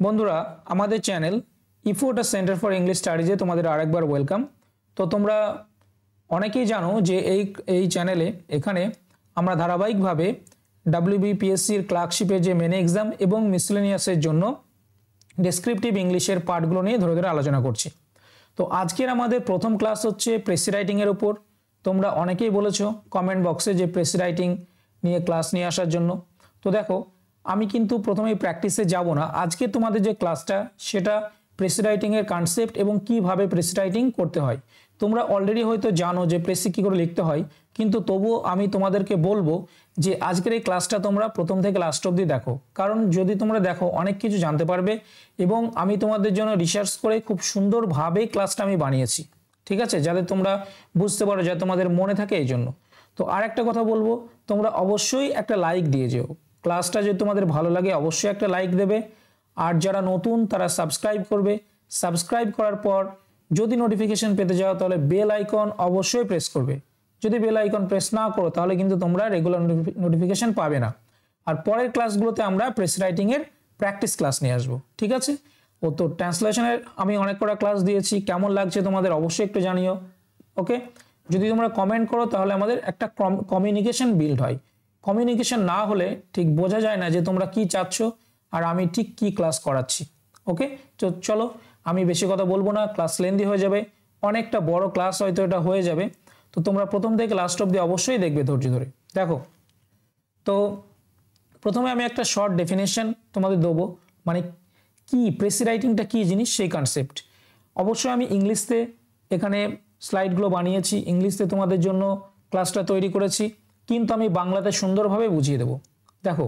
বন্ধুরা আমাদের channel ইফোটা centre for English স্টাডিজে তোমাদের আরেকবার ওয়েলকাম। তো তোমরা অনেকেই জানো যে এই চ্যানেলে এখানে আমরা ধারাবাহিকভাবে WBPSC এর ক্লার্কশিপের যে মেন এক্সাম এবং মিসলেনিয়াসের জন্য ডেসক্রিপটিভ ইংলিশের পার্টগুলো নিয়ে ধরে ধরে আলোচনা করছি। তো আজকের আমাদের প্রথম ক্লাস হচ্ছে প্রেসি রাইটিংয়ের উপর। তোমরা অনেকেই বলেছো কমেন্ট বক্সে যে প্রেসি রাইটিং নিয়ে ক্লাস নিয়ে আসার জন্য। তো দেখো আমি কিন্তু প্রথমেই প্র্যাকটিসে যাব না, আজকে তোমাদের যে ক্লাসটা সেটা প্রেসি রাইটিংয়ের কনসেপ্ট এবং কিভাবে প্রেসি রাইটিং করতে হয়। তোমরা অলরেডি হয়তো জানো যে প্রেসি কী করে লিখতে হয়, কিন্তু তবুও আমি তোমাদেরকে বলবো যে আজকের এই ক্লাসটা তোমরা প্রথম থেকে লাস্ট অবধি দেখো, কারণ যদি তোমরা দেখো অনেক কিছু জানতে পারবে এবং আমি তোমাদের জন্য রিসার্চ করে খুব সুন্দরভাবে ক্লাসটা আমি বানিয়েছি, ঠিক আছে, যাতে তোমরা বুঝতে পারো, যাতে তোমাদের মনে থাকে এই জন্য। তো আর একটা কথা বলবো, তোমরা অবশ্যই একটা লাইক দিয়ে যেও। ক্লাসটা যদি তোমাদের ভালো লাগে অবশ্যই একটা লাইক দেবে, আর যারা নতুন তারা সাবস্ক্রাইব করবে। সাবস্ক্রাইব করার পর যদি নোটিফিকেশন পেতে যাও তাহলে বেল আইকন অবশ্যই প্রেস করবে। যদি বেল আইকন প্রেস না করো তাহলে কিন্তু তোমরা রেগুলার নোটিফিকেশন পাবে না। আর পরের ক্লাসগুলোতে আমরা প্রেস রাইটিংয়ের প্র্যাকটিস ক্লাস নিয়ে আসবো, ঠিক আছে। ও তো ট্রান্সলেশনের আমি অনেক কটা ক্লাস দিয়েছি, কেমন লাগছে তোমাদের অবশ্যই একটু জানিও, ওকে। যদি তোমরা কমেন্ট করো তাহলে আমাদের একটা কমিউনিকেশন বিল্ড হয়। কমিউনিকেশন না হলে ঠিক বোঝা যায় না যে তোমরা কি চাচ্ছ আর আমি ঠিক কি ক্লাস করাচ্ছি, ওকে। তো চলো আমি বেশি কথা বলবো না, ক্লাস লেন্দি হয়ে যাবে, অনেকটা বড় ক্লাস হয়তো এটা হয়ে যাবে। তো তোমরা প্রথম থেকে লাস্ট অবধি অবশ্যই দেখবে ধৈর্য ধরে। দেখো, তো প্রথমে আমি একটা শর্ট ডেফিনেশন তোমাদের দেবো, মানে কি প্রেসি রাইটিংটা কী জিনিস সেই কনসেপ্ট। অবশ্যই আমি ইংলিশে এখানে স্লাইডগুলো বানিয়েছি, ইংলিশে তোমাদের জন্য ক্লাসটা তৈরি করেছি, কিন্তু আমি বাংলাতে সুন্দরভাবে বুঝিয়ে দেবো। দেখো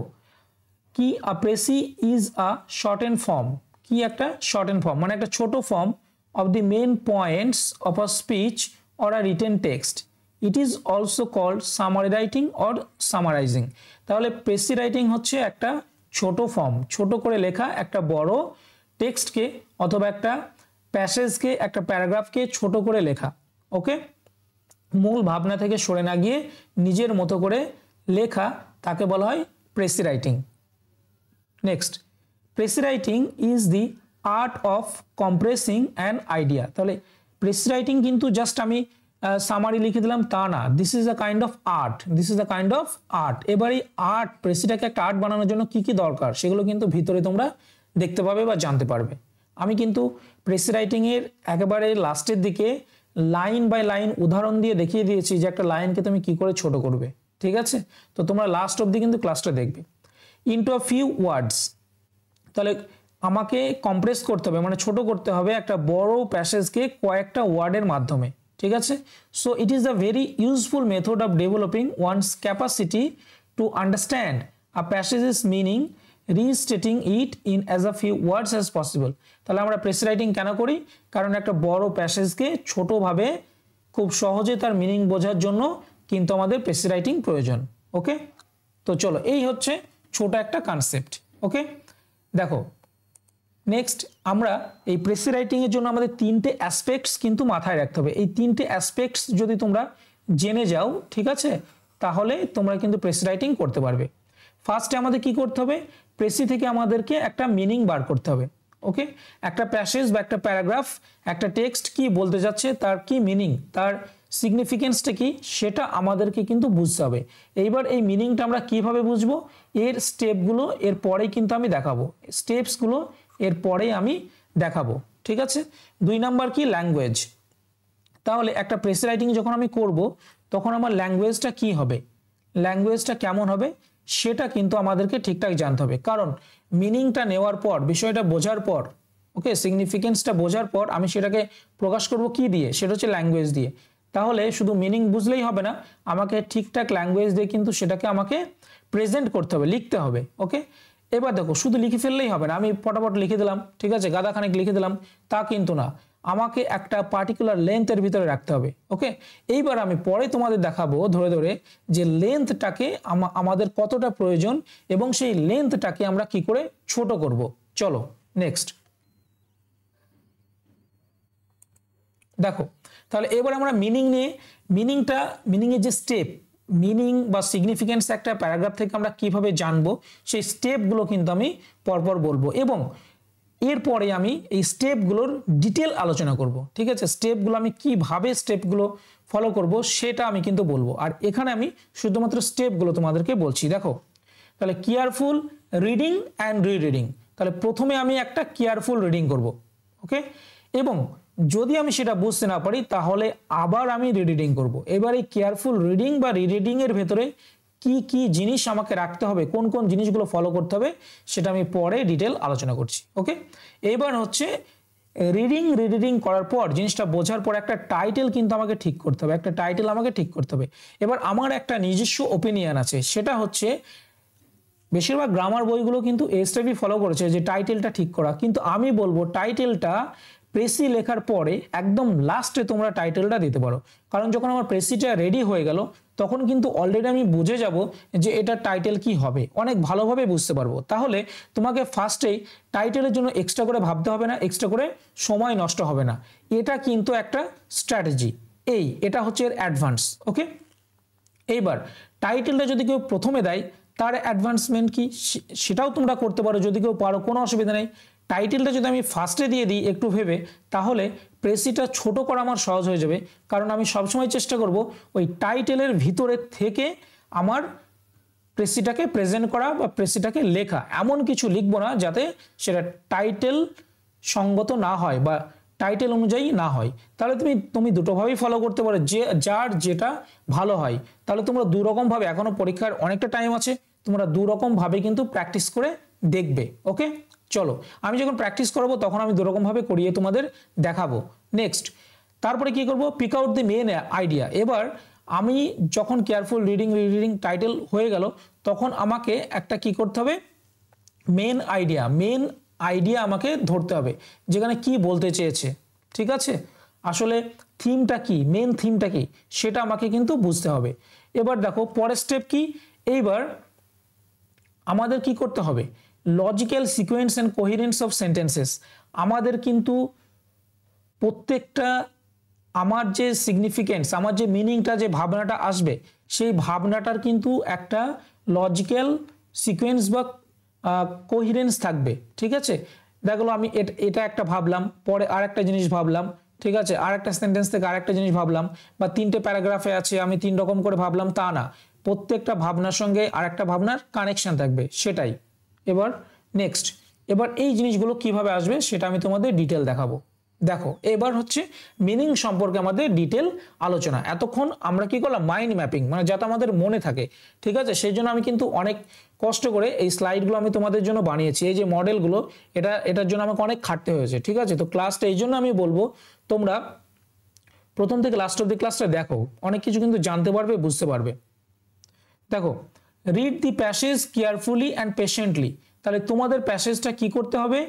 কি a precis is a shortened form. কি একটা শর্ট এন্ড ফর্ম মানে একটা ছোট ফর্ম of the main points of a speech or a written text. It is also called summary writing or summarising. তাহলে প্রেসি রাইটিং হচ্ছে একটা ছোট ফর্ম, ছোট করে লেখা একটা বড় টেক্সটকে অথবা একটা প্যাসেজকে, একটা প্যারাগ্রাফকে ছোট করে লেখা, ওকে। মূল ভাবনা থেকে সরে না গিয়ে নিজের মতো করে লেখা, তাকে বলা হয় precis writing. Next, precis writing is the art of compressing an idea. তাহলে প্রেসি রাইটিং কিন্তু জাস্ট আমি সামারি লিখে দিলাম তা না, this is a kind of art, this is a kind of art. এবার এই আর্ট, প্রেসিটাকে একটা আর্ট বানানোর জন্য কি কি দরকার সেগুলো কিন্তু ভিতরে তোমরা দেখতে পাবে বা জানতে পারবে। আমি কিন্তু প্রেসি রাইটিংয়ের একেবারে লাস্টের দিকে লাইন বাই লাইন উদাহরণ দিয়ে দেখিয়ে দিয়েছি যে একটা লাইনকে তুমি কি করে ছোট করবে, ঠিক আছে। তো তোমরা লাস্ট অবধি কিন্তু ক্লাসটা দেখবে। ইনটু আ ফিউ ওয়ার্ডস, তাহলে আমাকে কম্প্রেস করতে হবে, মানে ছোট করতে হবে একটা বড় প্যাসেজকে কয়েকটা ওয়ার্ডের মাধ্যমে, ঠিক আছে। So it is a very useful method of developing one's capacity to understand a passage's meaning, restating it in as a few words as possible. তাহলে আমরা প্রেসি রাইটিং কেন করি? কারণ একটা বড় প্যাসেজকে ছোটোভাবে খুব সহজে তার মিনিং বোঝার জন্য কিন্তু আমাদের প্রেসি রাইটিং প্রয়োজন, ওকে। তো চলো, এই হচ্ছে ছোট একটা কনসেপ্ট, ওকে। দেখো নেক্সট, আমরা এই প্রেসি রাইটিংয়ের জন্য আমাদের তিনটে অ্যাসপেক্টস কিন্তু মাথায় রাখতে হবে। এই তিনটে অ্যাসপেক্টস যদি তোমরা জেনে যাও, ঠিক আছে, তাহলে তোমরা কিন্তু প্রেসি রাইটিং করতে পারবে। ফার্স্টে আমাদের কি করতে হবে? প্রেসি থেকে আমাদেরকে একটা মিনিং বার করতে হবে, ওকে। একটা প্যাসেজ বা একটা প্যারাগ্রাফ, একটা টেক্সট কি বলতে যাচ্ছে, তার কি মিনিং, তার সিগনিফিকেন্সটা কি, সেটা আমাদেরকে কিন্তু বুঝতে হবে। এইবার এই মিনিংটা আমরা কিভাবে বুঝবো? এর স্টেপগুলো এর পরেই কিন্তু আমি দেখাবো, স্টেপসগুলো এর পরেই আমি দেখাবো, ঠিক আছে। 2 নাম্বার কি? ল্যাঙ্গুয়েজ। তাহলে একটা প্রেসি রাইটিং যখন আমি করব তখন আমার ল্যাঙ্গুয়েজটা কি হবে, ল্যাঙ্গুয়েজটা কেমন হবে সেটা কিন্তু আমাদেরকে ঠিকঠাক জানতে হবে। কারণ মিনিংটা নেওয়ার পর, বিষয়টা বোঝার পর, ওকে, সিগনিফিকেন্সটা বোঝার পর আমি সেটাকে প্রকাশ করব কি দিয়ে? সেটা হচ্ছে ল্যাঙ্গুয়েজ দিয়ে। তাহলে শুধু মিনিং বুঝলেই হবে না, আমাকে ঠিকঠাক ল্যাঙ্গুয়েজ দিয়ে কিন্তু সেটাকে আমাকে প্রেজেন্ট করতে হবে, লিখতে হবে, ওকে। এবার দেখো, শুধু লিখে ফেললেই হবে না, আমি পটাপট লিখে দিলাম, ঠিক আছে, গাদাখানেক লিখে দিলাম, তা কিন্তু না, আমাকে একটা পার্টিকুলার লেন্থের ভিতরে রাখতে হবে, ওকে। এইবার আমি পরে তোমাদের দেখাবো ধরে ধরে যে লেন্থটাকে আমাদের কতটা প্রয়োজন এবং সেই লেন্থটাকে আমরা কি করে ছোট করব। চলো নেক্সট দেখো, তাহলে এবার আমরা মিনিং নিয়ে, মিনিংয়ের যে স্টেপ, মিনিং বা সিগনিফিকেন্স একটা প্যারাগ্রাফ থেকে আমরা কিভাবে জানবো সেই স্টেপগুলো কিন্তু আমি পরপর বলবো। এবং এরপরে আমি এই স্টেপগুলোর ডিটেল আলোচনা করব, ঠিক আছে। স্টেপগুলো আমি কিভাবে স্টেপগুলো ফলো করব সেটা আমি কিন্তু বলবো, আর এখানে আমি শুধুমাত্র স্টেপগুলো তোমাদেরকে বলছি। দেখো তাহলে কেয়ারফুল রিডিং অ্যান্ড রিডিং, তাহলে প্রথমে আমি একটা কেয়ারফুল রিডিং করব, ওকে, এবং যদি আমি সেটা বুঝতে না পারি তাহলে আবার আমি রিডিং করব। এবার এই কেয়ারফুল রিডিং বা রিডিং এর ভেতরে কি কি জিনিস আমাকে রাখতে হবে, কোন কোন জিনিসগুলো ফলো করতে হবে সেটা আমি পরে ডিটেল আলোচনা করছি, ওকে। এবার হচ্ছে রিডিং করার পর জিনিসটা বোঝার পর একটা টাইটেল কিন্তু আমাকে ঠিক করতে হবে, একটা টাইটেল আমাকে ঠিক করতে হবে। এবার আমার একটা নিজস্ব ওপিনিয়ন আছে, সেটা হচ্ছে বেশিরভাগ গ্রামার বইগুলো কিন্তু এই স্টেপই ফলো করেছে যে টাইটেলটা ঠিক করা, কিন্তু আমি বলবো টাইটেলটা প্রেসি লেখার পরে একদম লাস্টে তোমরা টাইটেলটা দিতে পারো, কারণ যখন আমার প্রেসিটা রেডি হয়ে গেল তখন কিন্তু অলরেডি আমি বুঝে যাব যে এটা টাইটেল কি হবে, অনেক ভালোভাবে বুঝতে পারবো। তাহলে তোমাকে ফার্স্টেই টাইটেলের জন্য এক্সট্রা করে ভাবতে হবে না, এক্সট্রা করে সময় নষ্ট হবে না। এটা কিন্তু একটা স্ট্র্যাটেজি, এটা হচ্ছে এর অ্যাডভান্স, ওকে। এইবার টাইটেলটা যদি কেউ প্রথমে দেয় তার অ্যাডভান্সমেন্ট কি সেটাও তোমরা করতে পারো, যদি কেউ পারো কোনো অসুবিধা নেই। টাইটেলটা যদি আমি ফার্স্টে দিয়ে দিই একটু ভেবে, তাহলে প্রেসিটা ছোট করা আমার সহজ হয়ে যাবে, কারণ আমি সবসময় চেষ্টা করব ওই টাইটেলের ভিতরে থেকে আমার প্রেসিটাকে প্রেজেন্ট করা বা প্রেসিটাকে লেখা, এমন কিছু লিখবো না যাতে সেটা টাইটেল সঙ্গত না হয় বা টাইটেল অনুযায়ী না হয়। তাহলে তুমি দুটোভাবেই ফলো করতে পারো, যে যার যেটা ভালো হয়। তাহলে তোমরা দুরকমভাবে, এখনো পরীক্ষার অনেকটা টাইম আছে, তোমরা দুরকমভাবে কিন্তু প্র্যাকটিস করে দেখবে, ওকে। চলো আমি যখন প্র্যাকটিস করবো তখন আমি দুরকমভাবে করিয়ে তোমাদের দেখাবো। নেক্সট তারপরে কি করব, pick out the main idea. এবার আমি যখন কেয়ারফুল রিডিং টাইটেল হয়ে গেল তখন আমাকে একটা কি করতে হবে, মেন আইডিয়া আমাকে ধরতে হবে, যেখানে কি বলতে চেয়েছে, ঠিক আছে। আসলে থিমটা কি, মেন থিমটা কি সেটা আমাকে কিন্তু বুঝতে হবে। এবার দেখো পরের স্টেপ কি, এইবার আমাদের কি করতে হবে, logical sequence and coherence of sentences. আমাদের কিন্তু প্রত্যেকটা আমার যে সিগনিফিকেন্স, আমার যে মিনিংটা, যে ভাবনাটা আসবে সেই ভাবনাটার কিন্তু একটা লজিক্যাল সিকোয়েন্স বা কোহেরেন্স থাকবে, ঠিক আছে। দেখো আমি এটা একটা ভাবলাম, পরে আরেকটা জিনিস ভাবলাম, ঠিক আছে, আরেকটা সেন্টেন্স থেকে আরেকটা জিনিস ভাবলাম, বা তিনটে প্যারাগ্রাফে আছে আমি তিন রকম করে ভাবলাম, তা না, প্রত্যেকটা ভাবনার সঙ্গে আরেকটা ভাবনার কানেকশন থাকবে, সেটাই। এবার নেক্সট, এবার এই জিনিসগুলো কিভাবে আসবে সেটা আমি তোমাদের ডিটেল দেখাবো। দেখো এবার হচ্ছে মিনিং সম্পর্কে আমাদের ডিটেল আলোচনা। এতক্ষণ আমরা কি করলাম, মাইন্ড ম্যাপিং, মানে যাতে আমাদের মনে থাকে, ঠিক আছে। সেই জন্য আমি কিন্তু অনেক কষ্ট করে এই স্লাইডগুলো আমি তোমাদের জন্য বানিয়েছি, এই যে মডেলগুলো, এটার জন্য আমাকে অনেক খাটতে হয়েছে, ঠিক আছে। তো ক্লাসটা এই জন্য আমি বলবো তোমরা প্রথম থেকে লাস্ট অব্দি ক্লাসটা দেখো, অনেক কিছু কিন্তু জানতে পারবে, বুঝতে পারবে। দেখো read the passage carefully and patiently, তাহলে তোমাদের প্যাসেজটা কি করতে হবে,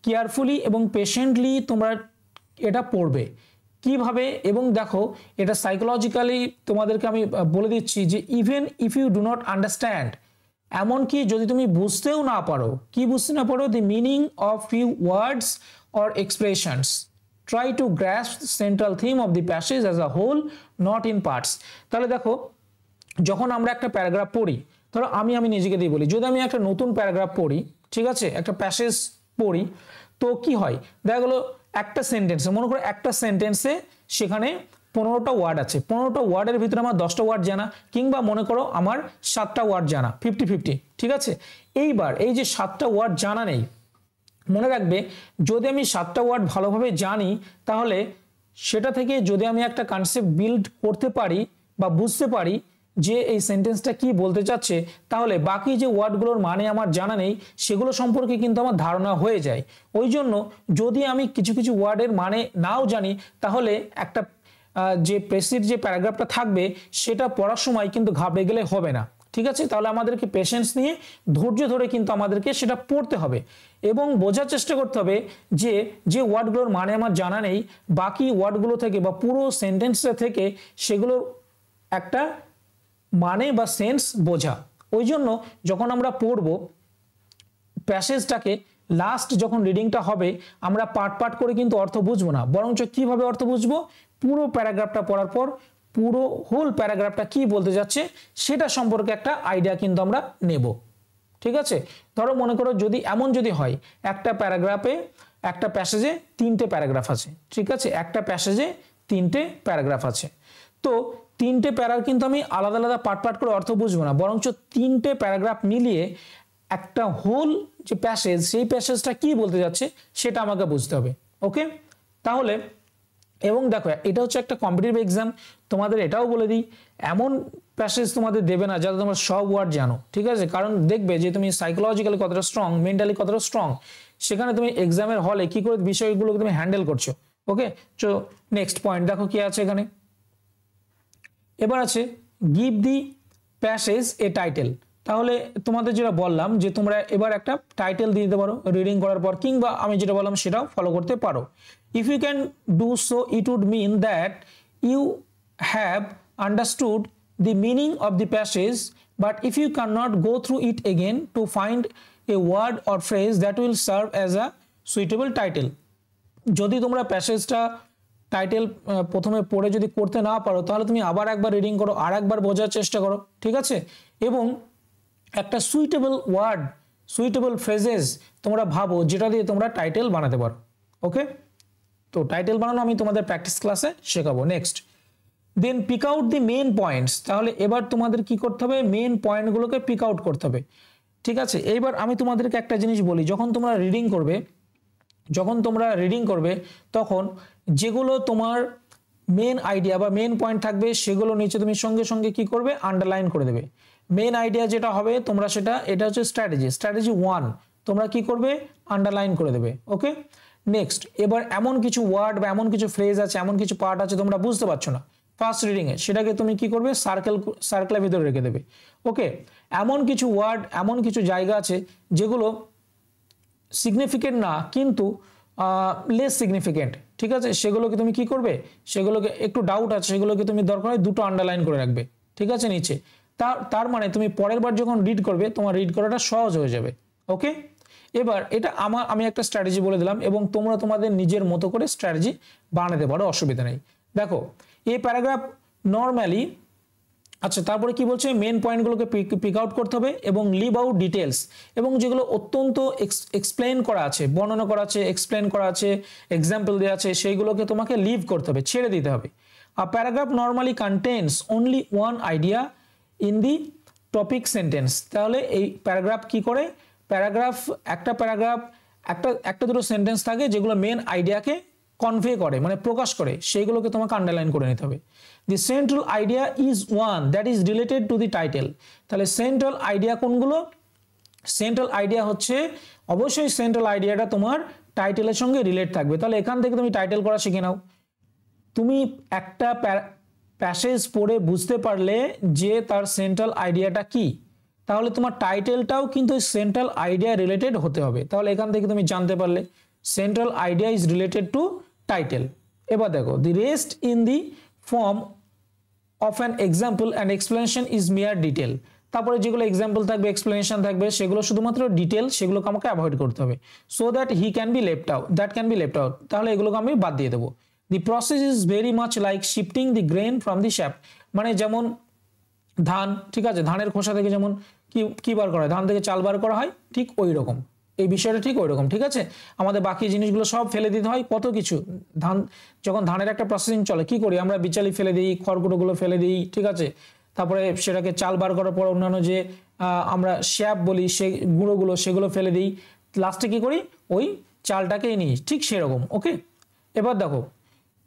কেয়ারফুলি এবং পেশেন্টলি তোমরা এটা পড়বে কিভাবে। এবং দেখো এটা সাইকোলজিক্যালি তোমাদেরকে আমি বলে দিচ্ছি যে even if you do not understand, এমনকি যদি তুমি বুঝতেও না পারো, কি বুঝতে না পারো, the meaning of few words or expressions, try to grasp central theme of the passage as a whole, not in parts. তাহলে দেখো যখন আমরা একটা প্যারাগ্রাফ পড়ি, ধরো আমি নিজেকে দিয়ে বলি, যদি আমি একটা নতুন প্যারাগ্রাফ পড়ি, ঠিক আছে, একটা প্যাসেজ পড়ি, তো কি হয়, দেখা গেলো একটা সেন্টেন্সে, মনে করো একটা সেন্টেন্সে সেখানে 15টা ওয়ার্ড আছে, 15টা ওয়ার্ডের ভিতরে আমার 10টা ওয়ার্ড জানা, কিংবা মনে করো আমার 7টা ওয়ার্ড জানা, 50-50, ঠিক আছে। এইবার এই যে 7টা ওয়ার্ড জানা নেই, মনে রাখবে যদি আমি 7টা ওয়ার্ড ভালোভাবে জানি, তাহলে সেটা থেকে যদি আমি একটা কনসেপ্ট বিল্ড করতে পারি বা বুঝতে পারি যে এই সেন্টেন্সটা কি বলতে চাচ্ছে, তাহলে বাকি যে ওয়ার্ডগুলোর মানে আমার জানা নেই সেগুলো সম্পর্কে কিন্তু আমার ধারণা হয়ে যায়। ওই জন্য যদি আমি কিছু কিছু ওয়ার্ডের মানে নাও জানি, তাহলে একটা যে প্রেসিড যে প্যারাগ্রাফটা থাকবে সেটা পড়ার সময় কিন্তু ঘাবড়ে গেলে হবে না, ঠিক আছে। তাহলে আমাদেরকে পেশেন্স নিয়ে ধৈর্য ধরে কিন্তু আমাদেরকে সেটা পড়তে হবে এবং বোঝার চেষ্টা করতে হবে যে যে ওয়ার্ডগুলোর মানে আমার জানা নেই, বাকি ওয়ার্ডগুলো থেকে বা পুরো সেন্টেন্সটা থেকে সেগুলোর একটা মানে বা সেন্স বোঝা। ওই জন্য যখন আমরা পড়ব প্যাসেজটাকে, লাস্ট যখন রিডিংটা হবে আমরা পার্ট করে কিন্তু অর্থ বুঝবো না, বরঞ্চ কিভাবে অর্থ বুঝবো, পুরো প্যারাগ্রাফটা পড়ার পর পুরো হোল প্যারাগ্রাফটা কি বলতে যাচ্ছে সেটা সম্পর্কে একটা আইডিয়া কিন্তু আমরা নেব। ঠিক আছে, ধরো মনে করো যদি এমন যদি হয় একটা প্যারাগ্রাফে একটা প্যাসেজে 3টে প্যারাগ্রাফ আছে, ঠিক আছে, একটা প্যাসেজে 3টে প্যারাগ্রাফ আছে, তো 3টে প্যারার কিন্তু আমি আলাদা আলাদা পার্ট পার্ট করে অর্থ বুঝবো না, বরঞ্চ 3টে প্যারাগ্রাফ মিলিয়ে একটা হোল যে প্যাসেজ সেই প্যাসেজটা কি বলতে যাচ্ছে সেটা আমাকে বুঝতে হবে। ওকে, তাহলে এবং দেখো এটা হচ্ছে একটা কম্পিটিটিভ এক্সাম, তোমাদের এটাও বলে দিই এমন প্যাসেজ তোমাদের দেবে না যাতে তোমরা সব ওয়ার্ড জানো, ঠিক আছে, কারণ দেখবে যে তুমি সাইকোলজিক্যালি কতটা স্ট্রং, মেন্টালি কতটা স্ট্রং, সেখানে তুমি এক্সামের হলে কি করে বিষয়গুলোকে তুমি হ্যান্ডেল করছো। ওকে, তো নেক্সট পয়েন্ট দেখো কি আছে এখানে, এবার আছে give the passage A title. তাহলে তোমাদের যেটা বললাম যে তোমরা এবার একটা টাইটেল দিয়ে দিতে পারো রিডিং করার পর, কিংবা আমি যেটা বললাম সেটাও ফলো করতে পারো। If you can do so it would mean that you have understood the meaning of the passage, but if you cannot go through it again to find a word or phrase that will serve as a suitable title, যদি তোমরা প্যাসেজটা title প্রথমে পড়ে যদি করতে না পারো তাহলে তুমি আবার একবার রিডিং করো, আর একবার বোঝার চেষ্টা করো, ঠিক আছে, এবং একটা সুইটেবল ওয়ার্ড, সুইটেবল ফ্রেজেস তোমরা ভাবো যেটা দিয়ে তোমরা টাইটেল বানাতে পারো। ওকে, তো টাইটেল বানানো আমি তোমাদের প্র্যাকটিস ক্লাসে শেখাবো। Next, then pick out the main points. তাহলে এবার তোমাদের কি করতে হবে, মেন পয়েন্টগুলোকে পিক আউট করতে হবে, ঠিক আছে। এইবার আমি তোমাদেরকে একটা জিনিস বলি, যখন তোমরা রিডিং করবে তখন যেগুলো তোমার মেন আইডিয়া বা মেন পয়েন্ট থাকবে সেগুলো নিচে তুমি সঙ্গে সঙ্গে কি করবে, আন্ডারলাইন করে দেবে। মেন আইডিয়া যেটা হবে তোমরা এটা হচ্ছে স্ট্র্যাটেজি 1, তোমরা কি করবে, আন্ডারলাইন করে দেবে। ওকে, নেক্সট, এবার এমন কিছু ওয়ার্ড বা এমন কিছু ফ্রেজ আছে, এমন কিছু পার্ট আছে তোমরা বুঝতে পারছো না ফার্স্ট রিডিং এ, সেটাকে তুমি কি করবে, সার্কেলের ভিতরে রেখে দেবে। ওকে, এমন কিছু ওয়ার্ড, এমন কিছু জায়গা আছে যেগুলো সিগনিফিকেন্ট না কিন্তু লেস সিগনিফিকেন্ট, ঠিক আছে, সেগুলোকে তুমি কি করবে, সেগুলোকে একটু ডাউট আছে সেগুলোকে তুমি দরকার হয় দুটো আন্ডারলাইন করে রাখবে, ঠিক আছে, নিচে। তার মানে তুমি পরের বার যখন রিড করবে তোমার রিড করাটা সহজ হয়ে যাবে। ওকে, এবার এটা আমি একটা স্ট্র্যাটেজি বলে দিলাম এবং তোমরা তোমাদের নিজের মতো করে স্ট্র্যাটেজি বানাতে পারো, অসুবিধা নেই। দেখো এই প্যারাগ্রাফ নর্মালি, আচ্ছা তারপরে কি বলছে, মেন পয়েন্টগুলোকে পিক আউট করতে হবে এবং লিভ আউট ডিটেলস, এবং যেগুলো অত্যন্ত এক্সপ্লেন করা আছে, বর্ণনা করা আছে, এক্সপ্লেন করা আছে, এক্সাম্পল দেওয়া আছে, সেইগুলোকে তোমাকে লিভ করতে হবে, ছেড়ে দিতে হবে। A paragraph normally contains only one idea in the topic sentence. তাহলে এই প্যারাগ্রাফ কি করে, একটা প্যারাগ্রাফ একটা দুটো সেন্টেন্স থাকে যেগুলো মেন আইডিয়াকে কনভে করে, মানে প্রকাশ করে, সেইগুলোকে তোমাকে আন্ডারলাইন করে নিতে হবে। The central idea is one that is related to the title. তাহলে সেন্ট্রাল আইডিয়া কোনগুলো, সেন্ট্রাল আইডিয়া হচ্ছে অবশ্যই সেন্ট্রাল আইডিয়াটা তোমার টাইটেলের সঙ্গে রিলেট থাকবে। তাহলে এখান থেকে তুমি টাইটেল করা শিখে নাও। তুমি একটা প্যাসেজ পড়ে বুঝতে পারলে যে তার সেন্ট্রাল আইডিয়াটা কি, তাহলে তোমার টাইটেলটাও কিন্তু সেন্ট্রাল আইডিয়া রিলেটেড হতে হবে। তাহলে এখান থেকে তুমি জানতে পারলে central idea is related to title. এবার দেখো, the rest in the form of an example and explanation is মিয়ার ডিটেল। তারপরে যেগুলো এক্সাম্পল থাকবে, এক্সপ্লেনেশন থাকবে, সেগুলো শুধুমাত্র ডিটেল, সেগুলোকে আমাকে অ্যাভয়েড করতে হবে। So that can be left out, তাহলে এগুলোকে আমি বাদ দিয়ে দেবো। The process is very much like shifting the grain from the shaft. মানে যেমন ধান, ঠিক আছে, ধানের খোসা থেকে যেমন কি বার করা হয়, ধান থেকে চাল বার করা হয়, ঠিক ওই রকম এই বিষয়টা ঠিক ওই রকম, ঠিক আছে। আমাদের বাকি জিনিসগুলো সব ফেলে দিতে হয়, কত কিছু যখন ধানের একটা প্রসেসিং চলে কি করি আমরা, বিচালি ফেলে দিই, খড়কুটোগুলো ফেলে দিই, ঠিক আছে, তারপরে সেটাকে চাল বার করার পর অন্যান্য যে আমরা শ্যাপ বলি সেই গুঁড়োগুলো সেগুলো ফেলে দিই, লাস্টে কি করি, ওই চালটাকে নিই, ঠিক সেরকম। ওকে, এবার দেখো,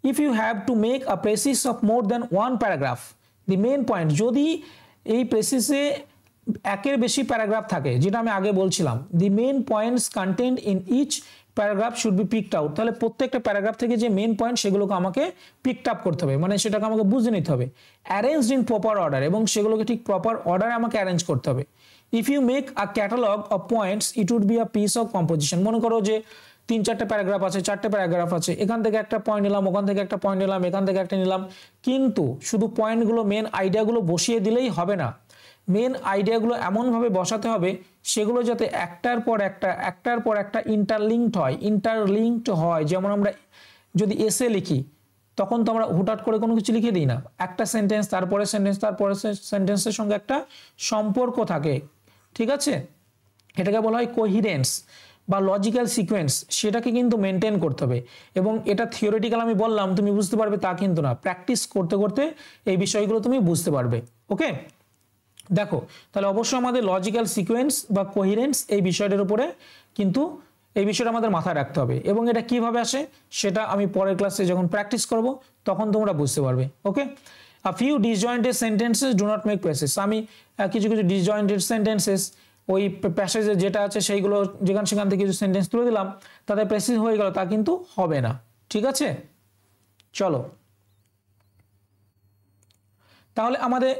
if you have to make a precis of more than one paragraph, the main point, যদি এই প্রেসিসে একের বেশি প্যারাগ্রাফ থাকে, যেটা আমি আগে বলছিলাম, the main points content in each paragraph should be picked out. তাহলে প্রত্যেকটা প্যারাগ্রাফ থেকে যে মেন পয়েন্ট সেগুলোকে আমাকে পিকড আপ করতে হবে, মানে সেটাকে আমাকে বুঝে নিতে হবে। অ্যারেঞ্জড ইন প্রপার অর্ডার, এবং সেগুলোকে ঠিক প্রপার অর্ডারে আমাকে অ্যারেঞ্জ করতে হবে। If you make a catalogue of points it would be a piece of composition. মনে করো যে 3-4টে প্যারাগ্রাফ আছে, 4টে প্যারাগ্রাফ আছে, এখান থেকে একটা পয়েন্ট নিলাম, ওখান থেকে একটা পয়েন্ট নিলাম, এখান থেকে একটা নিলাম, কিন্তু শুধু পয়েন্টগুলো মেন আইডিয়াগুলো বসিয়ে দিলেই হবে না। মেন আইডিয়াগুলো এমনভাবে বসাতে হবে সেগুলো যাতে একটার পর একটা ইন্টারলিঙ্কড হয়। যেমন আমরা যদি এসে লিখি তখন তো আমরা হুটহাট করে কোনো কিছু লিখে দিই না, একটা সেন্টেন্স তারপরে সেন্টেন্সের সঙ্গে একটা সম্পর্ক থাকে, ঠিক আছে। এটাকে বলা হয় কোহিরেন্স বা লজিক্যাল সিকোয়েন্স, সেটাকে কিন্তু মেনটেন করতে হবে। এবং এটা থিওরিটিক্যাল আমি বললাম তুমি বুঝতে পারবে তা কিন্তু না, প্র্যাকটিস করতে করতে এই বিষয়গুলো তুমি বুঝতে পারবে। ওকে, দেখো তাহলে অবশ্যই আমাদের লজিক্যাল সিকোয়েন্স বা কোহিরেন্স এই বিষয়টার উপরে কিন্তু এই বিষয়টা আমাদের মাথায় রাখতে হবে। এবং এটা কিভাবে আসে সেটা আমি পরের ক্লাসে যখন প্র্যাকটিস করব তখন তোমরা বুঝতে পারবে। Okay, a few disjointed sentences do not make passage. আমি কিছু কিছু ডিসজয়েন্টেড সেন্টেন্সেস ওই প্যাসেজে যেটা আছে সেইগুলো সেখান থেকে কিছু সেন্টেন্স তুলে দিলাম, তাতে প্রেসিজ হয়ে গেল তা কিন্তু হবে না। ঠিক আছে, চলো তাহলে আমাদের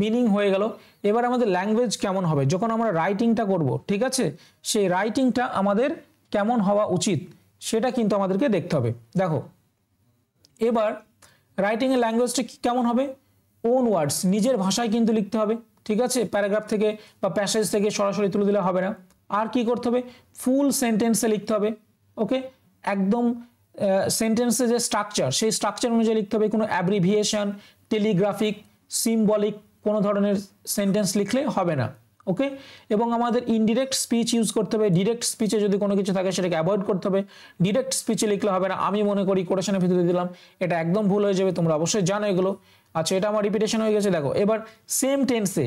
মিনিং হয়ে গেল। এবার আমাদের ল্যাঙ্গুয়েজ কেমন হবে যখন আমরা রাইটিংটা করব, ঠিক আছে, সেই রাইটিংটা আমাদের কেমন হওয়া উচিত সেটা কিন্তু আমাদেরকে দেখতে হবে। দেখো এবার রাইটিংয়ের ল্যাঙ্গুয়েজটা কেমন হবে, ওন ওয়ার্ডস, নিজের ভাষায় কিন্তু লিখতে হবে। ঠিক আছে, প্যারাগ্রাফ থেকে বা প্যাসেজ থেকে সরাসরি তুলে দিলে হবে না। আর কি করতে হবে, ফুল সেন্টেন্সে লিখতে হবে। ওকে, একদম সেন্টেন্সে যে স্ট্রাকচার সেই স্ট্রাকচার অনুযায়ী লিখতে হবে, কোনো অ্যাব্রিভিয়েশন, টেলিগ্রাফিক, সিম্বলিক কোনো ধরনের সেন্টেন্স লিখলে হবে না। ওকে, এবং আমাদের ইনডিরেক্ট স্পিচ ইউজ করতে হবে। ডিরেক্ট স্পিচে যদি কোনো কিছু থাকে সেটাকে অ্যাভয়েড করতে হবে। ডিরেক্ট স্পিচে লিখলে হবে না, আমি মনে করি কোটেশনের ভিতরে দিলাম, এটা একদম ভুল হয়ে যাবে, তোমরা অবশ্যই জানো এগুলো। আচ্ছা, এটা আমার রিপিটেশন হয়ে গেছে। দেখো এবার সেম টেন্সে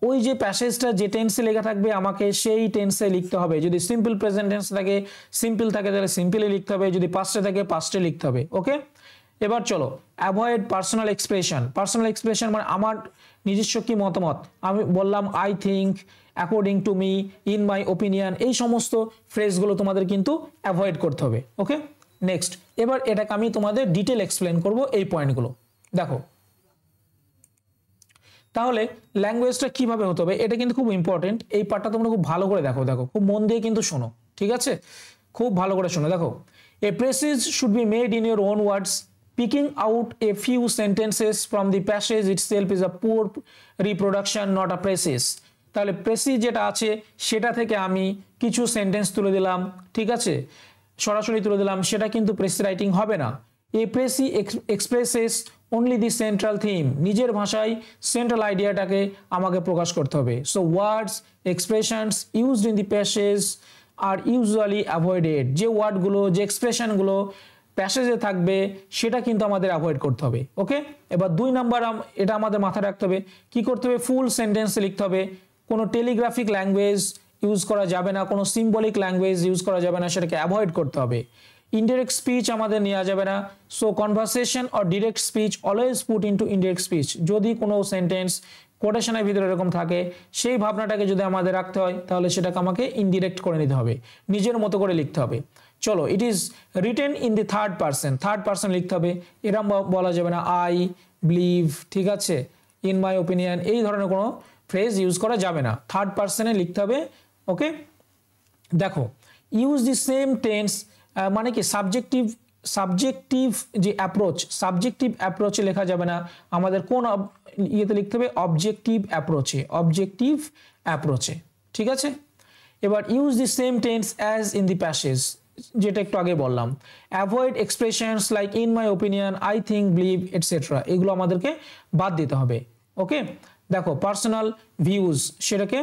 ওই যে প্যাসেজটা যে টেন্সে লেখা থাকবে আমাকে সেই টেন্সে লিখতে হবে। যদি সিম্পল প্রেজেন্ট টেন্স থাকে, সিম্পল থাকে তাহলে সিম্পলি লিখতে হবে, যদি পাস্টে থাকে পাস্টে লিখতে হবে। ওকে, এবার চলো avoid personal expression. Personal expression মানে আমার নিজস্ব কি মতামত, আমি বললাম I think, according to me, in my opinion, এই সমস্ত ফ্রেজগুলো তোমাদের কিন্তু অ্যাভয়েড করতে হবে। ওকে, নেক্সট এবার এটাকে আমি তোমাদের ডিটেল এক্সপ্লেন করব এই পয়েন্টগুলো। দেখো তাহলে ল্যাঙ্গুয়েজটা কিভাবে হতে হবে এটা কিন্তু খুব ইম্পর্টেন্ট, এই পার্টটা তোমরা খুব ভালো করে দেখো, খুব মন দিয়ে কিন্তু শোনো। ঠিক আছে, খুব ভালো করে শোনো। দেখো a precis should be made in your own words, picking out a few sentences from the passage itself is a poor reproduction, not a precis. তাহলে প্রেসিজ যেটা আছে সেটা থেকে আমি কিছু সেন্টেন্স তুলে দিলাম, ঠিক আছে, সরাসরি তুলে দিলাম, সেটা কিন্তু প্রেসি রাইটিং হবে না। A precis expresses only the central theme, নিজের ভাষায় সেন্ট্রাল আইডিয়াটাকে আমাকে প্রকাশ করতে হবে। So words expressions used in the passage are usually avoided, যে ওয়ার্ডগুলো যে এক্সপ্রেশনগুলো প্যাসেজে থাকবে সেটা কিন্তু আমাদের অ্যাভয়েড করতে হবে। ওকে, এবার 2 নাম্বার এটা আমাদের মাথায় রাখতে হবে, কি করতে হবে, ফুল সেন্টেন্সে লিখতে হবে, কোনো টেলিগ্রাফিক ল্যাঙ্গুয়েজ ইউজ করা যাবে না, কোনো সিম্বলিক ল্যাঙ্গুয়েজ ইউজ করা যাবে না, সেটাকে অ্যাভয়েড করতে হবে। ইনডিরেক্ট স্পিচ আমাদের নেওয়া যাবে না। So conversation or direct speech always put into indirect speech. যদি কোনো সেন্টেন্স কোটেশনের ভিতরে এরকম থাকে সেই ভাবনাটাকে যদি আমাদের রাখতে হয় তাহলে সেটাকে আমাকে ইনডিরেক্ট করে নিতে হবে, নিজের মতো করে লিখতে হবে। চলো, it is written in the third person লিখতে হবে, এরকম বলা যাবে না আই বিলিভ, ঠিক আছে, ইন মাই ওপিনিয়ন, এই ধরনের কোনো ফ্রেজ ইউজ করা যাবে না, থার্ড পার্সনে লিখতে হবে। ওকে, দেখো ইউজ দি সেম টেন্স, মানে কি সাবজেক্টিভ যে অ্যাপ্রোচ, সাবজেক্টিভ অ্যাপ্রোচে লেখা যাবে না, আমাদের কোন ইয়েতে লিখতে হবে, অবজেক্টিভ অ্যাপ্রোচে, ঠিক আছে। এবার use the same tense as in the passage, যেটা একটু আগে বললাম। Avoid expressions like in my opinion, I think, believe, etcetera, এগুলো আমাদেরকে বাদ দিতে হবে। ওকে, দেখো পার্সোনাল ভিউজ সেটাকে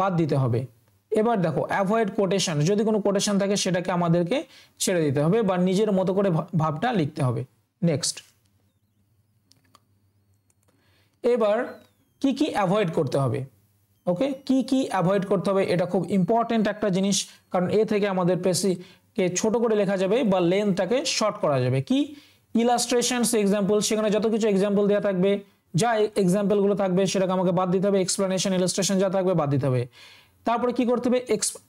বাদ দিতে হবে। এবার দেখো অ্যাভয়েড কোটেশন, যদি কোনো কোটেশন থাকে সেটাকে আমাদেরকে ছেড়ে দিতে হবে বা নিজের মতো করে ভাবটা লিখতে হবে। নেক্সট, এবার কি কি অ্যাভয়েড করতে হবে। ওকে, কি কি অ্যাভয়েড করতে হবে এটা খুব ইম্পর্টেন্ট একটা জিনিস, কারণ এ থেকে আমাদের পেসিকে ছোট করে লেখা যাবে বা লেন্থটাকে শর্ট করা যাবে। কি ইলাস্ট্রেশনস, এক্সাম্পল, সেখানে যত কিছু এক্সাম্পল দেওয়া থাকবে, যা এক্সাম্পলগুলো থাকবে সেটাকে আমাকে বাদ দিতে হবে, এক্সপ্লেনেশন ইলাস্ট্রেশন যা থাকবে বাদ দিতে হবে। তারপরে কি করতে হবে,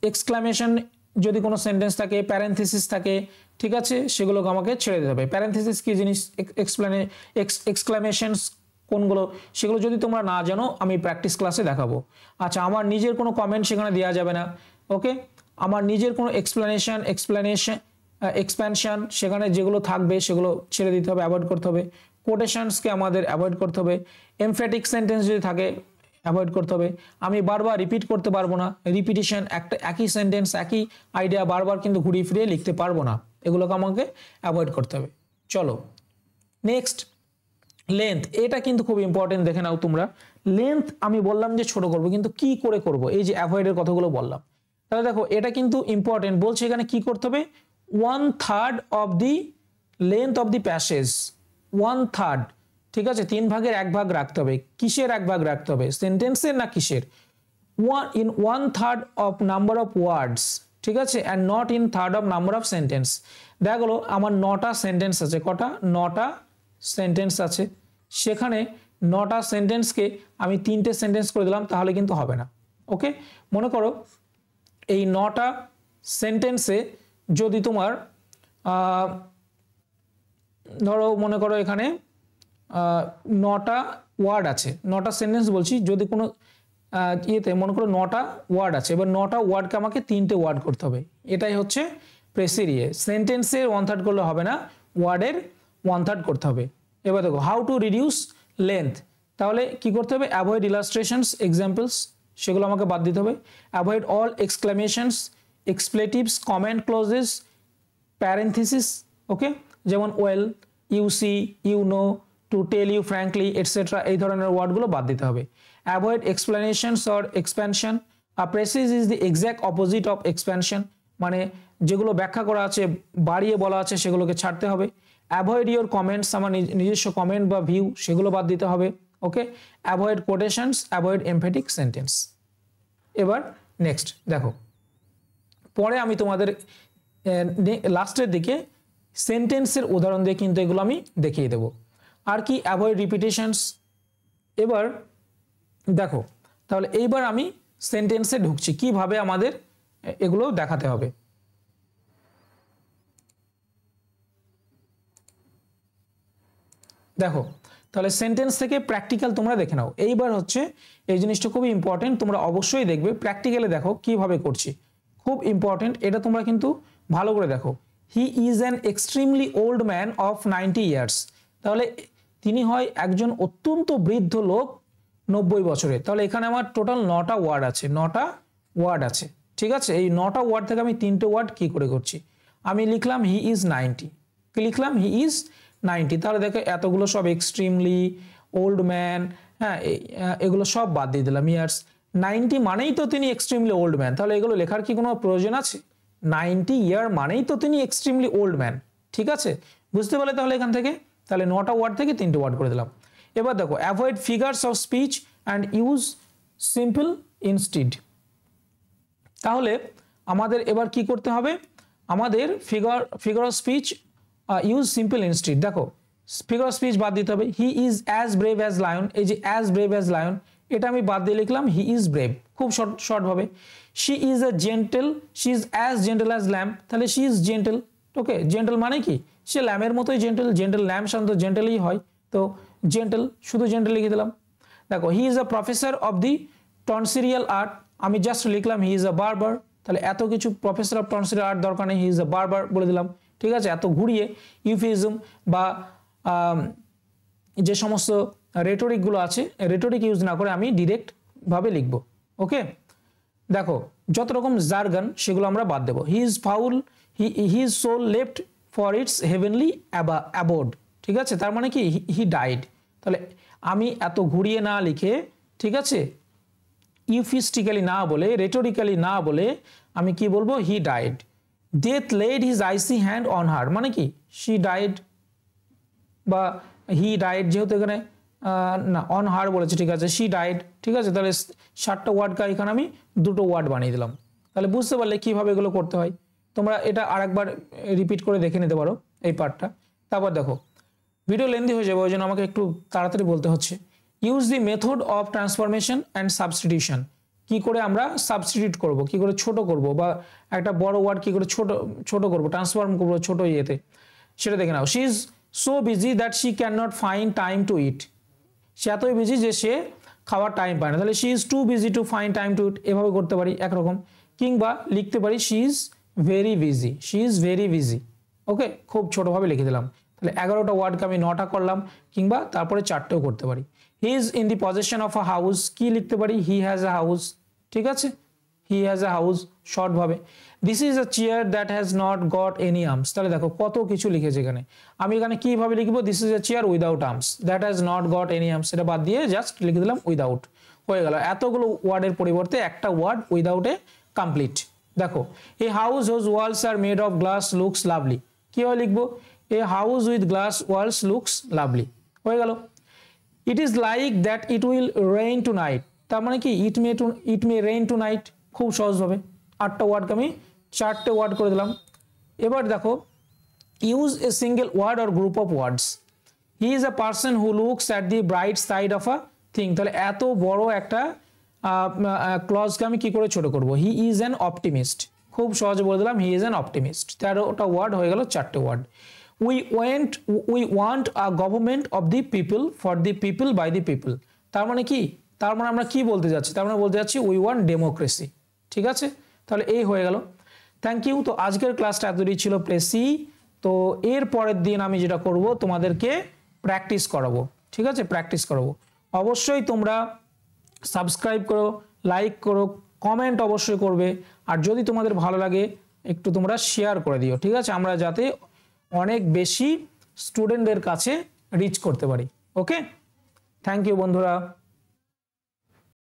এক্সক্লামেশন যদি কোনো সেন্টেন্স থাকে, প্যারেনথেসিস থাকে, ঠিক আছে, সেগুলোকে আমাকে ছেড়ে দিতে হবে। প্যারেনথেসিস কি জিনিস, এক্সক্লামেশনস কোনগুলো সেগুলো যদি তোমরা না জানো আমি প্র্যাকটিস ক্লাসে দেখাবো। আচ্ছা, আমার নিজের কোনো কমেন্ট সেখানে দেওয়া যাবে না। ওকে, আমার নিজের কোনো এক্সপ্যানশন সেখানে যেগুলো থাকবে সেগুলো ছেড়ে দিতে হবে, অ্যাভয়েড করতে হবে। কোটেশনসকে আমাদের অ্যাভয়েড করতে হবে। এমফ্যাটিক সেন্টেন্স যদি থাকে অ্যাভয়েড করতে হবে। আমি বারবার রিপিট করতে পারবো না, রিপিটিশন, একটা একই সেন্টেন্স একই আইডিয়া বারবার কিন্তু ঘুরিয়ে ফিরিয়ে লিখতে পারবো না, এগুলোকে আমাকে অ্যাভয়েড করতে হবে। চলো নেক্সট, লেন্থ, এটা কিন্তু খুব ইম্পর্টেন্ট, দেখে নাও তোমরা। লেন্থ আমি বললাম যে ছোট করব, কিন্তু কি করে করব, এই যে অ্যাভয়েডের কথাগুলো বললাম, তাহলে দেখো এটা কিন্তু ইম্পর্টেন্ট, বলছে এখানে কি করতে হবে, 1/3 of the length of the passage, 1/3, ঠিক আছে, 3 ভাগের 1 ভাগ রাখতে হবে। কিসের 1 ভাগ রাখতে হবে, সেন্টেন্সের না কিসের, 1/3 অফ নাম্বার অফ ওয়ার্ডস, ঠিক আছে, and not in third of number of sentence. দেখা গেলো আমার 9টা সেন্টেন্স আছে, কটা, 9টা সেন্টেন্স আছে, সেখানে 9টা সেন্টেন্সকে আমি 3টে সেন্টেন্স করে দিলাম, তাহলে কিন্তু হবে না। ওকে, মনে করো এই 9টা সেন্টেন্সে যদি তোমার ধরো মনে করো এখানে 9টা ওয়ার্ড আছে, 9টা সেন্টেন্স বলছি, যদি কোনো ইয়েতে মনে করো 9টা ওয়ার্ড আছে, এবার 9টা ওয়ার্ডকে আমাকে 3টে ওয়ার্ড করতে হবে, এটাই হচ্ছে প্রেসের ইয়ে। সেন্টেন্সের 1/3 করলে হবে না, ওয়ার্ডের 1/3 করতে হবে। এবার দেখো হাউ টু রিডিউস লেন্থ, তাহলে কি করতে হবে, অ্যাভয়েড ইলাস্ট্রেশনস এক্সাম্পলস, সেগুলো আমাকে বাদ দিতে হবে। Avoid all exclamations, expletives, comment clauses, parenthesis, okay, যেমন well, you see, you know, to tell you frankly et cetera, এই ধরনের ওয়ার্ডগুলো বাদ দিতে হবে। Avoid explanations or expansion, a precis is the exact opposite of expansion, মানে যেগুলো ব্যাখ্যা করা আছে, বাড়িয়ে বলা আছে, সেগুলোকে ছাড়তে হবে। অ্যাভয়েড ইউর কমেন্টস, আমার নিজস্ব কমেন্ট বা ভিউ, সেগুলো বাদ দিতে হবে। Okay, avoid quotations, avoid emphatic sentence. এবার নেক্সট দেখো, পরে আমি তোমাদের লাস্টের দিকে সেন্টেন্সের উদাহরণ দিয়ে কিন্তু এগুলো আমি দেখিয়ে দেব। আর কি, অ্যাভয়েড রিপিটেশনস। এবার দেখো, তাহলে এইবার আমি সেন্টেন্সে ঢুকছি, কিভাবে আমাদের এগুলো দেখাতে হবে। দেখো, তাহলে সেন্টেন্স থেকে প্র্যাকটিক্যাল তোমরা দেখে নাও। এইবার হচ্ছে এই জিনিসটা খুবই ইম্পর্টেন্ট, তোমরা অবশ্যই দেখবে, প্র্যাকটিক্যালে দেখো কিভাবে করছি, খুব ইম্পর্টেন্ট, এটা তোমরা কিন্তু ভালো করে দেখো। He is an extremely old man of 90 years, তাহলে তিনি হয় একজন অত্যন্ত বৃদ্ধ লোক 90 বছরে। তাহলে এখানে আমার টোটাল 9টা ওয়ার্ড আছে, 9টা ওয়ার্ড আছে, ঠিক আছে। এই 9টা ওয়ার্ড থেকে আমি 3টে ওয়ার্ড কি করে করছি, আমি লিখলাম হি ইজ 90, কি লিখলাম, হি ইজ 90। তাহলে দেখো এতগুলো সব এক্সট্রিমলি, ওল্ড ম্যান, হ্যাঁ, এগুলো সব বাদ দিয়ে দিলাম। ইয়ার্স 90 মানেই তো তিনি এক্সট্রিমলি ওল্ড ম্যান, তাহলে এগুলো লেখার কি কোনো প্রয়োজন আছে, 90 ইয়ার মানেই তো তিনি এক্সট্রিমলি ওল্ড ম্যান, ঠিক আছে, বুঝতে পারলে তাহলে এখান থেকে, তাহলে 9টা ওয়ার্ড থেকে 3টে ওয়ার্ড করে দিলাম। এবার দেখো, avoid figures of speech and use simple instead, তাহলে আমাদের এবার কি করতে হবে, আমাদের figure of speech use simple instead. দেখো, ফিগার অফ স্পিচ বাদ দিতে হবে। He is as brave as lion, এই যে অ্যাজ ব্রেভ অ্যাজ লায়ন, এটা আমি বাদ দিয়ে লিখলাম হি ইজ ব্রেভ, খুব শর্ট ভাবে। She is a gentle, she is as gentle as lamb, তাহলে she is gentle. Okay, gentle মানে কি, সে ল্যামের মতোই জেন্টেল, জেন্টেল ল্যাম্ব সাধারণত জেন্টেলই হয়, তো জেন্টেল, শুধু জেন্টেল লিখে দিলাম। দেখো, he is a professor of the tonsorial art, আমি জাস্ট লিখলাম হি ইজ আ বারবার, তাহলে এত কিছু প্রফেসর অফ টনসিরিয়াল আর্ট দরকার নেই, হি ইজ আ বারবার বলে দিলাম, ঠিক আছে। এত ঘুরিয়ে ইউফিজম বা যে সমস্ত রেটোরিকগুলো আছে, রেটোরিক ইউজ না করে আমি ডিরেক্ট ভাবে লিখবো। ওকে, দেখো যত রকম জার্গন সেগুলো আমরা বাদ দেবো। He is foul, his soul left for its heavenly abode, ঠিক আছে, তার মানে কি হি ডাইড। তাহলে আমি এত ঘুরিয়ে না লিখে, ঠিক আছে, ইউফিস্টিক্যালি না বলে, রেটোরিক্যালি না বলে আমি কি বলবো, he died. Death laid his icy hand on her, মানে কি শি ডাইড বা হি ডাইড, যেহেতু এখানে না অন হার বলেছে, ঠিক আছে, শি ডাইড, ঠিক আছে। তাহলে 7টা ওয়ার্ডকে এখানে আমি 2টো ওয়ার্ড বানিয়ে দিলাম। তাহলে বুঝতে পারলে কিভাবে এগুলো করতে হয়। তোমরা এটা আরেকবার রিপিট করে দেখে নিতে পারো এই পার্টটা। তারপর দেখো, ভিডিও লেন্দি হয়ে যাবে, ওই জন্য আমাকে একটু তাড়াতাড়ি বলতে হচ্ছে। Use the method of transformation and substitution, কি করে আমরা সাবস্টিটিউট করব, কি করে ছোট করব, বা একটা বড় ওয়ার্ড কি করে ছোট করব, ট্রান্সফর্ম করব ছোট ইয়েতে, সেটা দেখে নাও। She is so busy that she can not find time to eat, সে এতই বিজি যে সে খাওয়ার টাইম পায় না, তাহলে she is too busy to find time to eat, এভাবে করতে পারি একরকম। কিংবা লিখতে পারি she is very busy, she is very busy. Okay, খুব ছোটোভাবে লিখে দিলাম। তাহলে 11টা ওয়ার্ডকে আমি 9টা করলাম, কিংবা তারপরে 4টেও করতে পারি। He is in the possession of a house, কি লিখতে পারি, হি হ্যাজ আ হাউস, ঠিক আছে, হি হ্যাজ আ হাউস শর্টভাবে। This is a chair that has not got any arms, তাহলে দেখো কত কিছু লিখেছে এখানে। আমি এখানে কিভাবে লিখবো, this is a chair without arms that has not got any arms, সেটা বাদ দিয়ে জাস্ট লিখে দিলাম উইদাউট, হয়ে গেল। এতগুলো ওয়ার্ডের পরিবর্তে একটা ওয়ার্ড উইদাউটে কমপ্লিট, দেখো a house whose walls are made of glass looks lovely, কীভাবে লিখবো? A house with glass walls looks lovely, হয়ে গেল। It is like that it will rain tonight, তার মানে কি it may rain tonight, খুব সহজভাবে 8টা ওয়ার্ডকে আমি 4টে ওয়ার্ড করে দিলাম। এবার দেখো use a single word or group of words. He is a person who looks at the bright side of a thing, তাহলে এত বড় একটা ক্লজকে আমি কি করে ছোট করব? হি ইজ অ্যান অপটিমিস্ট, খুব সহজে বলে দিলাম হি ইজ অ্যান অপটিমিস্ট। 13টা ওয়ার্ড হয়ে গেল, 4টে word. We want a government of the people for the people by the people, তার মানে কি? তার মানে আমরা কি বলতে যাচ্ছি? তার মানে বলতে যাচ্ছি উই ওয়ান্ট ডেমোক্রেসি। ঠিক আছে, তাহলে এই হয়ে গেল। Thank you. তো আজকের ক্লাসটা এতটাই ছিল প্রেসি। তো এর পরের দিন আমি যেটা করব তোমাদেরকে প্র্যাকটিস করাবো। ঠিক আছে, প্র্যাকটিস করাবো। অবশ্যই তোমরা সাবস্ক্রাইব করো, লাইক করো, কমেন্ট অবশ্যই করবে, আর যদি তোমাদের ভালো লাগে একটু তোমরা শেয়ার করে দিও। ঠিক আছে, আমরা যাতে অনেক বেশি স্টুডেন্টদের কাছে রিচ করতে পারি। ওকে, থ্যাংক ইউ বন্ধুরা।